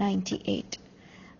98।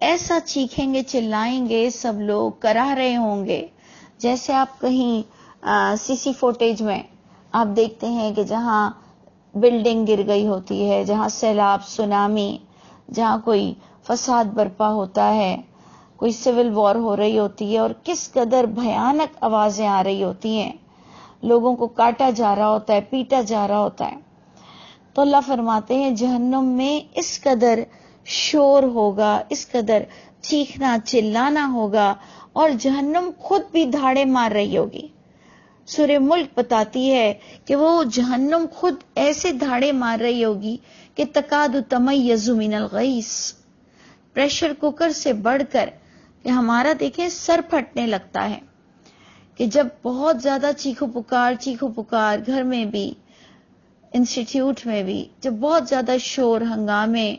ایسا چیخیں گے چلائیں گے سب لوگ کرا رہے ہوں گے. جیسے آپ کہیں سی فوٹیج میں آپ دیکھتے ہیں کہ جہاں بلڈنگ گر گئی ہوتی ہے، جہاں سیلاب، سونامی، جہاں کوئی فساد برپا ہوتا ہے، کوئی سول وار ہو رہی ہوتی ہے اور کس قدر بھیانک آوازیں آ رہی ہوتی ہیں، لوگوں کو کاٹا جا رہا ہوتا ہے، پیٹا جا رہا ہوتا ہے. تو اللہ فرماتے ہیں جہنم میں اس قدر شور ہوگا، اس قدر چیخنا چلانا ہوگا، اور جہنم خود بھی دھاڑے مار رہی ہوگی. سورہ ملک بتاتی ہے کہ وہ جہنم خود ایسے دھاڑے مار رہی ہوگی کہ تکاد تمیز من الغیظ، پریشر کوکر سے بڑھ کر کہ ہمارا دیکھیں سر پھٹنے لگتا ہے کہ جب بہت زیادہ چیخو پکار گھر میں بھی، انسٹیٹیوٹ میں بھی، جب بہت زیادہ شور ہنگامے،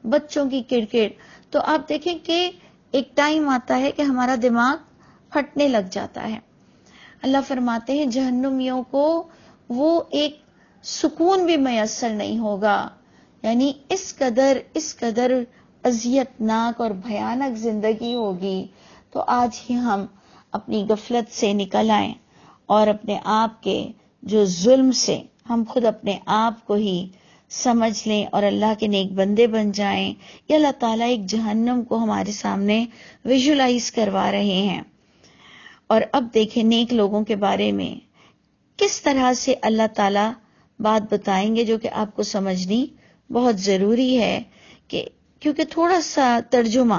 بچوں کی کرکٹ، تو آپ دیکھیں کہ ایک ٹائم آتا ہے کہ ہمارا دماغ پھٹنے لگ جاتا ہے. اللہ فرماتے ہیں جہنمیوں کو وہ ایک سکون بھی میسر نہیں ہوگا. یعنی اس قدر اذیت ناک اور بھیانک زندگی ہوگی. تو آج ہی ہم اپنی غفلت سے نکل آئیں اور اپنے آپ کے جو ظلم سے ہم خود اپنے آپ کو ہی سمجھ لیں اور اللہ کے نیک بندے بن جائیں. یہ اللہ تعالیٰ ایک جہنم کو ہمارے سامنے ویژولائز کروا رہے ہیں. اور اب دیکھیں نیک لوگوں کے بارے میں کس طرح سے اللہ تعالیٰ بات بتائیں گے، جو کہ آپ کو سمجھنی بہت ضروری ہے، کیونکہ تھوڑا سا ترجمہ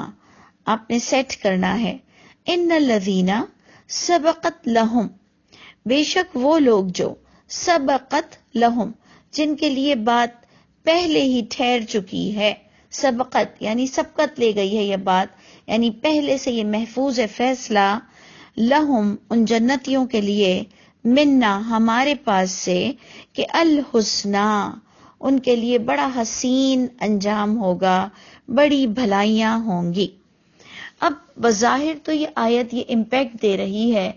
آپ نے سیٹ کرنا ہے. ان الذین سبقت لہم، بے شک وہ لوگ جو سبقت لہم، جن کے لیے بات پہلے ہی ٹھہر چکی ہے. سبقت یعنی سبقت لے گئی ہے یہ بات، یعنی پہلے سے یہ محفوظ ہے فیصلہ. لہم ان جنتیوں کے لیے، منا ہمارے پاس سے، کہ الحسنہ ان کے لیے بڑا حسین انجام ہوگا، بڑی بھلائیاں ہوں گی. اب بظاہر تو یہ آیت یہ امپیکٹ دے رہی ہے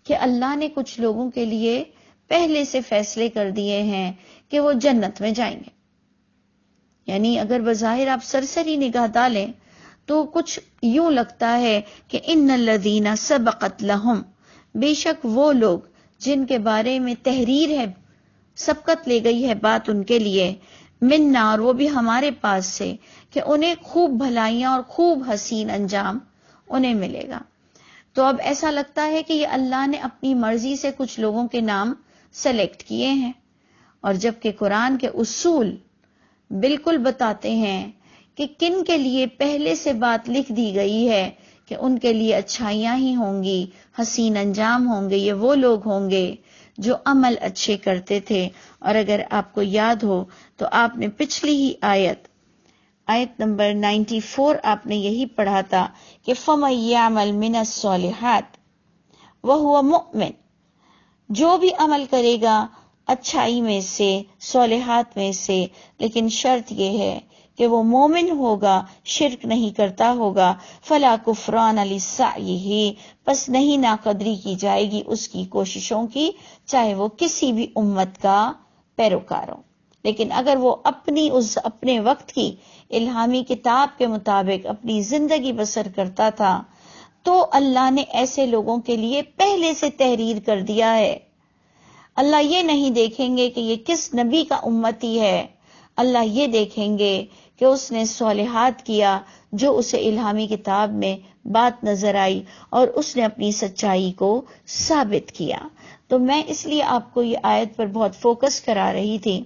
کہ اللہ نے کچھ لوگوں کے لیے پہلے سے فیصلے کر دیے ہیں کہ وہ جنت میں جائیں گے. یعنی اگر بظاہر آپ سرسری نگاہ ڈالیں تو کچھ یوں لگتا ہے کہ ان الذین سبقت لہم، بے شک وہ لوگ جن کے بارے میں تحریر ہے، سبقت لے گئی ہے بات ان کے لیے، منا اور وہ بھی ہمارے پاس سے، کہ انہیں خوب بھلائیاں اور خوب حسین انجام انہیں ملے گا. تو اب ایسا لگتا ہے کہ یہ اللہ نے اپنی مرضی سے کچھ لوگوں کے نام سلیکٹ کیے ہیں، اور جبکہ قرآن کے اصول بالکل بتاتے ہیں کہ کن کے لیے پہلے سے بات لکھ دی گئی ہے کہ ان کے لیے اچھائیاں ہی ہوں گی، حسین انجام ہوں گے. یہ وہ لوگ ہوں گے جو عمل اچھے کرتے تھے. اور اگر آپ کو یاد ہو تو آپ نے پچھلی ہی آیت نمبر 94 آپ نے یہی پڑھا تھا کہ فَمَن يَعْمَلْ مِنَ الصَّالِحَاتِ وَهُوَ مُؤْمِنٌ، جو بھی عمل کرے گا اچھائی میں سے، صالحات میں سے، لیکن شرط یہ ہے کہ وہ مومن ہوگا، شرک نہیں کرتا ہوگا. فَلَا كُفْرَانَ لِسَعْيِهِ، پس نہیں ناقدری کی جائے گی اس کی کوششوں کی، چاہے وہ کسی بھی امت کا پیروکار ہو. لیکن اگر وہ اپنے وقت کی الہامی کتاب کے مطابق اپنی زندگی بسر کرتا تھا تو اللہ نے ایسے لوگوں کے لیے پہلے سے تحریر کر دیا ہے. اللہ یہ نہیں دیکھیں گے کہ یہ کس نبی کا امتی ہے، اللہ یہ دیکھیں گے کہ اس نے صالحات کیا جو اسے الہامی کتاب میں بات نظر آئی اور اس نے اپنی سچائی کو ثابت کیا. تو میں اس لیے آپ کو یہ آیت پر بہت فوکس کرا رہی تھی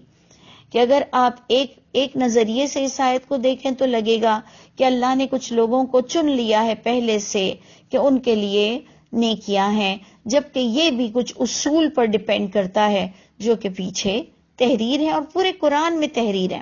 کہ اگر آپ ایک نظریے سے اس آیت کو دیکھیں تو لگے گا کہ اللہ نے کچھ لوگوں کو چن لیا ہے پہلے سے کہ ان کے لیے نیکیاں ہیں، جبکہ یہ بھی کچھ اصول پر ڈیپینڈ کرتا ہے جو کہ پیچھے تحریر ہے اور پورے قرآن میں تحریر ہے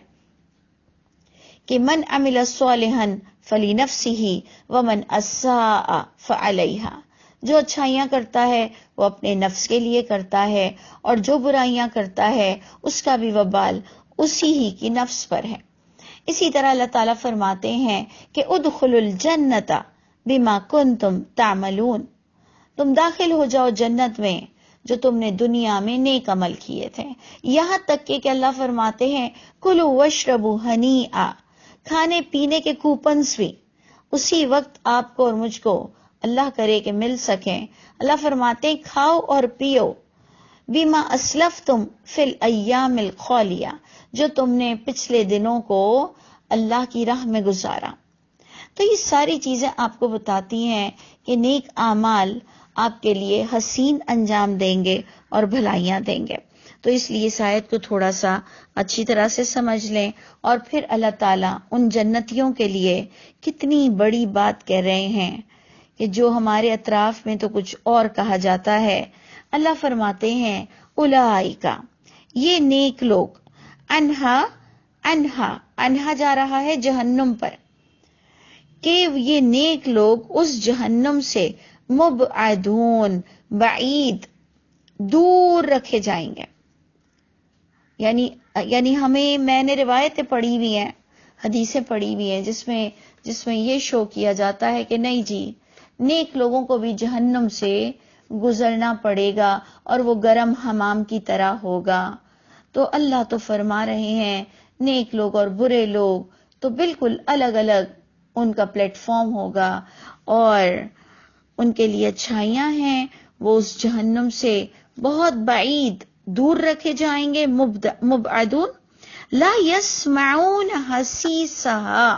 کہ من عمل صالحا فلنفسہ ومن اساء فعلیہا. جو اچھائیاں کرتا ہے وہ اپنے نفس کے لیے کرتا ہے، اور جو برائیاں کرتا ہے اس کا بھی وبال اسی ہی کی نفس پر ہے. اسی طرح اللہ تعالیٰ فرماتے ہیں کہ ادخلوا الجنت بما کنتم تعملون، تم داخل ہو جاؤ جنت میں جو تم نے دنیا میں نیک عمل کیے تھے. یہاں تک کہ اللہ فرماتے ہیں کلوا واشربوا ہنیئا، کھانے پینے کے کوپنز بھی اسی وقت آپ کو اور مجھ کو اللہ کرے کہ مل سکیں۔ اللہ فرماتے ہیں کھاؤ اور پیو بیما اسلفتم فی الایام الخالیہ، جو تم نے پچھلے دنوں کو اللہ کی راہ میں گزارا۔ تو یہ ساری چیزیں آپ کو بتاتی ہیں کہ نیک اعمال آپ کے لیے حسین انجام دیں گے اور بھلائیاں دیں گے۔ تو اس لیے اس آیت کو تھوڑا سا اچھی طرح سے سمجھ لیں، اور پھر اللہ تعالیٰ ان جنتیوں کے لیے کتنی بڑی بات کہہ رہے ہیں کہ جو ہمارے اطراف میں تو کچھ اور کہا جاتا ہے۔ اللہ فرماتے ہیں اولئک، یہ نیک لوگ، انہا جا رہا ہے جہنم پر، کہ یہ نیک لوگ اس جہنم سے مبعدون، بعید، دور رکھے جائیں گے۔ یعنی میں نے روایتیں پڑھی ہوئی ہیں، حدیثیں پڑھی ہوئی ہیں جس میں یہ شو کیا جاتا ہے کہ نہیں جی، نیک لوگوں کو بھی جہنم سے گزرنا پڑے گا اور وہ گرم حمام کی طرح ہوگا۔ تو اللہ تو فرما رہے ہیں نیک لوگ اور برے لوگ تو بالکل الگ الگ ان کا پلیٹ فارم ہوگا، اور ان کے لیے اچھائیاں ہیں، وہ اس جہنم سے بہت بعید دور رکھے جائیں گے۔ مبعدون لا یسمعون حسیسہا،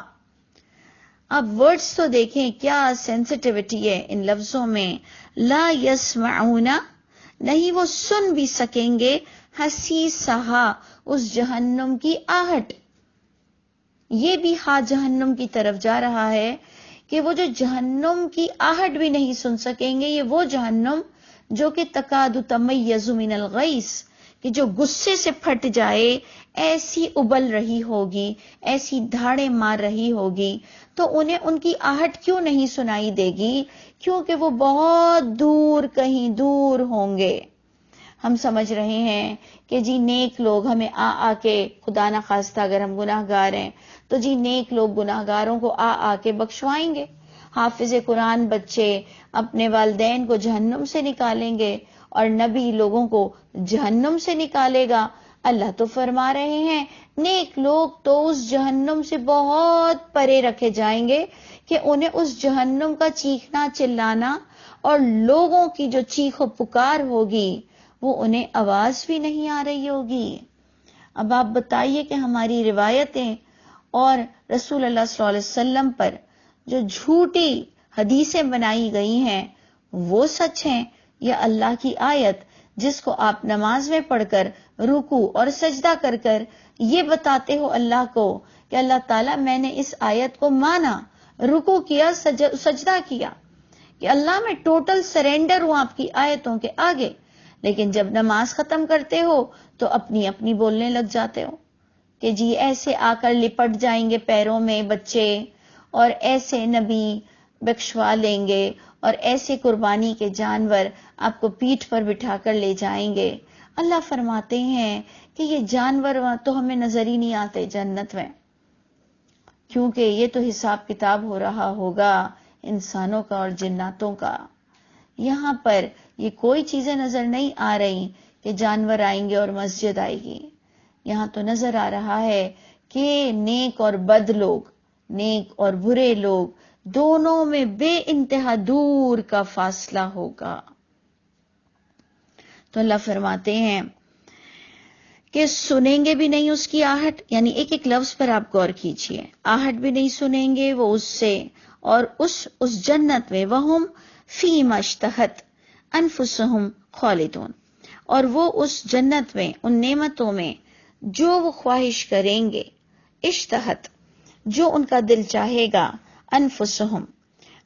اب ورڈز تو دیکھیں کیا سینسٹیوٹی ہے ان لفظوں میں۔ لا یسمعون، نہیں وہ سن بھی سکیں گے، حسیسہا، اس جہنم کی آہٹ۔ یہ بھی ہاتھ جہنم کی طرف جا رہا ہے کہ وہ جو جہنم کی آہٹ بھی نہیں سن سکیں گے۔ یہ وہ جہنم جو کہ تکاد تمیز من الغیظ، کہ جو غصے سے پھٹ جائے، ایسی ابل رہی ہوگی، ایسی دھاڑیں مار رہی ہوگی، تو انہیں ان کی آہٹ کیوں نہیں سنائی دے گی؟ کیونکہ وہ بہت دور، کہیں دور ہوں گے۔ ہم سمجھ رہے ہیں کہ جی نیک لوگ ہمیں آ کے، خدا نہ خواستہ اگر ہم گناہ گار ہیں تو جی نیک لوگ گناہ گاروں کو آ کے بخشوائیں گے۔ حافظ قرآن بچے اپنے والدین کو جہنم سے نکالیں گے، اور نبی لوگوں کو جہنم سے نکالے گا۔ اللہ تو فرما رہے ہیں نیک لوگ تو اس جہنم سے بہت پرے رکھے جائیں گے کہ انہیں اس جہنم کا چیخنا چلانا اور لوگوں کی جو چیخ و پکار ہوگی وہ انہیں آواز بھی نہیں آ رہی ہوگی۔ اب آپ بتائیے کہ ہماری روایتیں اور رسول اللہ صلی اللہ علیہ وسلم پر جو جھوٹی حدیثیں بنائی گئی ہیں وہ سچ ہیں، یا اللہ کی آیت جس کو آپ نماز میں پڑھ کر رکوع اور سجدہ کر کر یہ بتاتے ہو اللہ کو کہ اللہ تعالیٰ میں نے اس آیت کو مانا، رکوع کیا، سجدہ کیا، کہ اللہ میں ٹوٹل سرینڈر ہوں آپ کی آیتوں کے آگے، لیکن جب نماز ختم کرتے ہو تو اپنی اپنی بولنے لگ جاتے ہو کہ جی ایسے آ کر لپٹ جائیں گے پیروں میں بچے، اور ایسے نبی بخشوا لیں گے، اور ایسے قربانی کے جانور آپ کو پیٹھ پر بٹھا کر لے جائیں گے۔ اللہ فرماتے ہیں کہ یہ جانور تو ہمیں نظر ہی نہیں آتے جنت میں، کیونکہ یہ تو حساب کتاب ہو رہا ہوگا انسانوں کا اور جناتوں کا۔ یہاں پر یہ کوئی چیزیں نظر نہیں آ رہی کہ جانور آئیں گے اور مسجد آئے گی۔ یہاں تو نظر آ رہا ہے کہ نیک اور بد لوگ، نیک اور برے لوگ دونوں میں بے انتہا دور کا فاصلہ ہوگا۔ تو اللہ فرماتے ہیں کہ سنیں گے بھی نہیں اس کی آہٹ، یعنی ایک ایک لفظ پر آپ غور کیجئے، آہٹ بھی نہیں سنیں گے وہ اس سے، اور اس جنت میں وہم فیما اشتہت انفسہم خالدون، اور وہ اس جنت میں، ان نعمتوں میں جو وہ خواہش کریں گے، اشتہت جو ان کا دل چاہے گا، انفسہم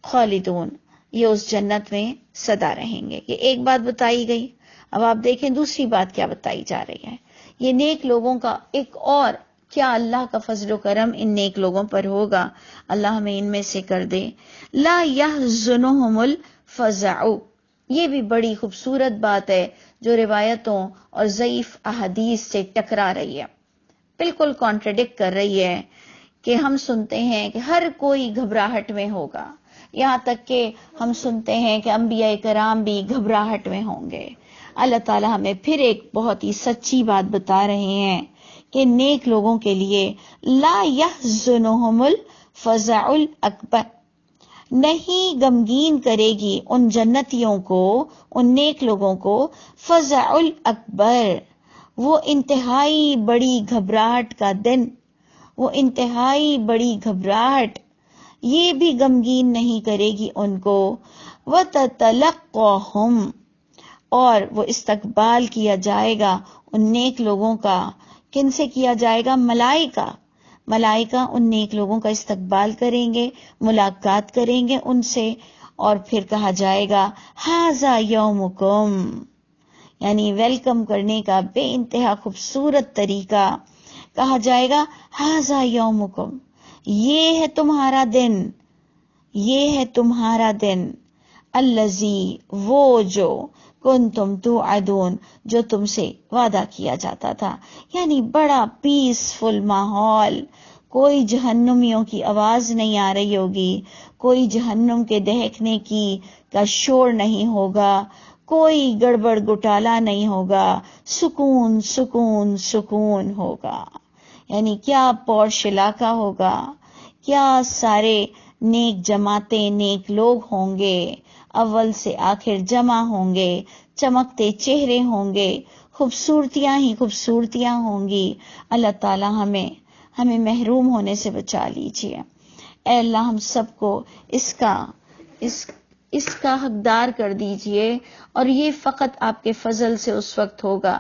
خالدون، یہ اس جنت میں سدا رہیں گے۔ یہ ایک بات بتائی گئی۔ اب آپ دیکھیں دوسری بات کیا بتائی جا رہی ہے۔ یہ نیک لوگوں کا ایک اور کیا اللہ کا فضل و کرم ان نیک لوگوں پر ہوگا، اللہ ہمیں ان میں سے کر دے۔ لا یحزنہم الفزع، یہ بھی بڑی خوبصورت بات ہے جو روایتوں اور ضعیف احادیث سے ٹکرا رہی ہے، بالکل کانٹرڈکٹ کر رہی ہے، کہ ہم سنتے ہیں کہ ہر کوئی گھبراہٹ میں ہوگا، یہاں تک کہ ہم سنتے ہیں کہ انبیاء کرام بھی گھبراہٹ میں ہوں گے۔ اللہ تعالیٰ ہمیں پھر ایک بہت ہی سچی بات بتا رہے ہیں کہ نیک لوگوں کے لیے لا یحزنہم الفزع الاکبر، نہیں غمگین کرے گی ان جنتیوں کو، ان نیک لوگوں کو، فزع الاکبر، وہ انتہائی بڑی گھبراہٹ کا دن، وہ انتہائی بڑی گھبراہٹ، یہ بھی غمگین نہیں کرے گی ان کو۔ وَتَتَلَقَّاهُمْ، اور وہ استقبال کیا جائے گا ان نیک لوگوں کا، کن سے کیا جائے گا؟ ملائکہ، ملائکہ ان نیک لوگوں کا استقبال کریں گے، ملاقات کریں گے ان سے، اور پھر کہا جائے گا ھذا یومکم، یعنی ویلکم کرنے کا بے انتہا خوبصورت طریقہ، کہا جائے گا ھذا یومکم، یہ ہے تمہارا دن، یہ ہے تمہارا دن، الذی، وہ جو، کنتم توعدون، جو تم سے وعدہ کیا جاتا تھا، یعنی بڑا پیسفل ماحول، کوئی جہنمیوں کی آواز نہیں آ رہی ہوگی، کوئی جہنم کے دہکنے کا شور نہیں ہوگا، کوئی گڑبڑ گٹالا نہیں ہوگا، سکون سکون سکون ہوگا، یعنی کیا پورش علاقہ ہوگا، کیا سارے نیک جماعتیں، نیک لوگ ہوں گے، اول سے آخر جمع ہوں گے، چمکتے چہرے ہوں گے، خوبصورتیاں ہی خوبصورتیاں ہوں گی۔ اللہ تعالی ہمیں محروم ہونے سے بچا لیجیے۔ اے اللہ ہم سب کو اس کا حقدار کر دیجیے، اور یہ فقط آپ کے فضل سے اس وقت ہوگا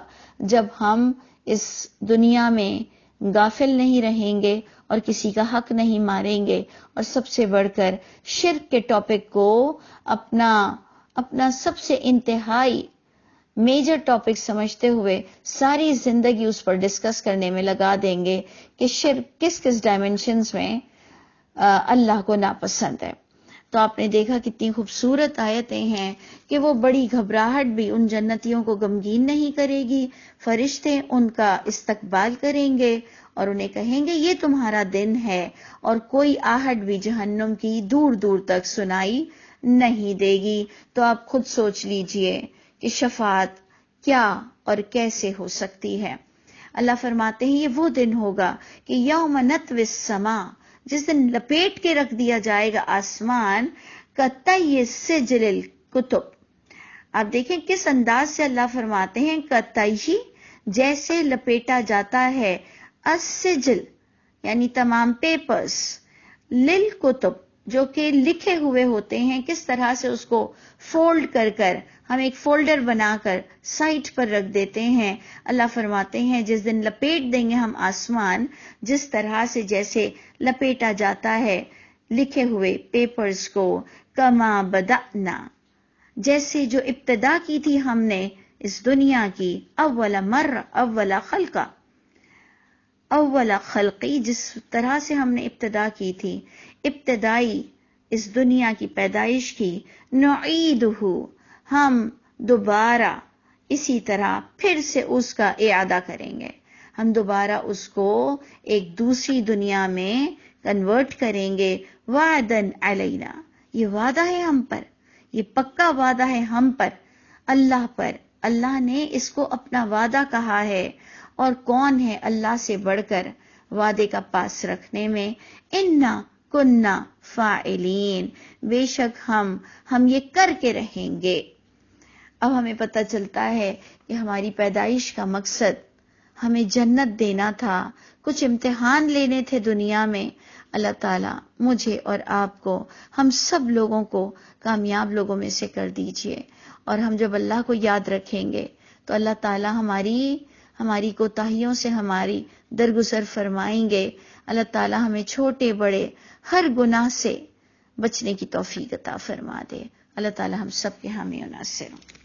جب ہم اس دنیا میں غافل نہیں رہیں گے اور کسی کا حق نہیں ماریں گے، اور سب سے بڑھ کر شرک کے ٹاپک کو اپنا سب سے انتہائی میجر ٹاپک سمجھتے ہوئے ساری زندگی اس پر ڈسکس کرنے میں لگا دیں گے کہ شرک کس کس ڈائمنشنز میں اللہ کو ناپسند ہے۔ تو آپ نے دیکھا کتنی خوبصورت آیتیں ہیں کہ وہ بڑی گھبراہٹ بھی ان جنتیوں کو غمگین نہیں کرے گی، فرشتے ان کا استقبال کریں گے اور انہیں کہیں گے یہ تمہارا دن ہے، اور کوئی آہٹ بھی جہنم کی دور دور تک سنائی نہیں دے گی۔ تو آپ خود سوچ لیجئے کہ شفاعت کیا اور کیسے ہو سکتی ہے۔ اللہ فرماتے ہیں یہ وہ دن ہوگا کہ یوم نطوی السماء، جس دن لپیٹ کے رکھ دیا جائے گا آسمان، کطی السجل الکتب۔ آپ دیکھیں کس انداز سے اللہ فرماتے ہیں کطی، جیسے لپیٹا جاتا ہے، السجل یعنی تمام پیپرز، للکتب جو کہ لکھے ہوئے ہوتے ہیں، کس طرح سے اس کو فولڈ کر کر ہم ایک فولڈر بنا کر سائٹ پر رکھ دیتے ہیں۔ اللہ فرماتے ہیں جس دن لپیٹ دیں گے ہم آسمان، جس طرح سے جیسے لپیٹا جاتا ہے لکھے ہوئے پیپرز کو، کما بدأنا، جیسے جو ابتدا کی تھی ہم نے اس دنیا کی، اول مرہ، اول خلقہ، اول خلقی، جس طرح سے ہم نے ابتدا کی تھی، ابتدائی اس دنیا کی پیدائش کی، نعیدہ، ہم دوبارہ اسی طرح پھر سے اس کا اعادہ کریں گے، ہم دوبارہ اس کو ایک دوسری دنیا میں کنورٹ کریں گے۔ وعدن علینا، یہ وعدہ ہے ہم پر، یہ پکا وعدہ ہے ہم پر، اللہ پر، اللہ نے اس کو اپنا وعدہ کہا ہے، اور کون ہے اللہ سے بڑھ کر وعدے کا پاس رکھنے میں؟ انا کننا فاعلین، بے شک ہم یہ کر کے رہیں گے۔ اب ہمیں پتہ چلتا ہے کہ ہماری پیدائش کا مقصد ہمیں جنت دینا تھا، کچھ امتحان لینے تھے دنیا میں۔ اللہ تعالیٰ مجھے اور آپ کو، ہم سب لوگوں کو کامیاب لوگوں میں سے کر دیجئے، اور ہم جب اللہ کو یاد رکھیں گے تو اللہ تعالیٰ ہماری کوتاہیوں سے ہماری درگزر فرمائیں گے۔ اللہ تعالیٰ ہمیں چھوٹے بڑے ہر گناہ سے بچنے کی توفیق عطا فرما دے۔ اللہ تعالیٰ ہم سب کے حامی و ناصر ہوں۔